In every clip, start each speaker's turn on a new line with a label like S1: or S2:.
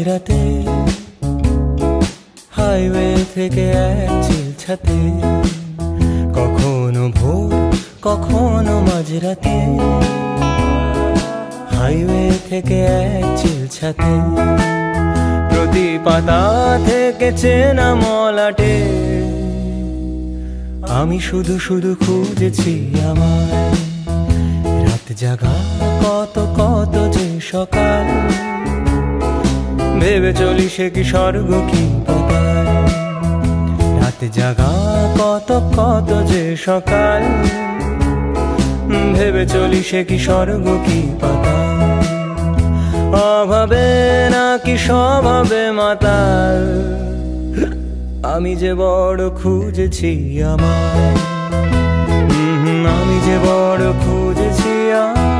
S1: মাঝরাতে হাইওয়ে থেকে এক চিলছাতে, কখনো ভোর কখনো মাঝরাতে, হাইওয়ে থেকে এক চিলছাতে, প্রতি পাতা থেকে চেনা মলাটে আমি শুধু শুধু খুঁজেছি আমায়। রাত জাগা কত কত যে সকাল, ভেবে চলি সে কি স্বর্গ কি পাতাল। রাত জাগা কত কত যে সকাল, ভেবে চলি সে কি স্বর্গ কি পাতাল। অভাবে নাকি স্বভাবে মাতাল, আমি যে বড় খুঁজেছি আমায়, আমি যে বড় খুঁজেছি আমায়।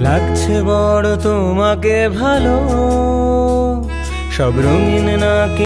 S1: লাগছে বড় তোমাকে ভালো, সব রঙিন নাকি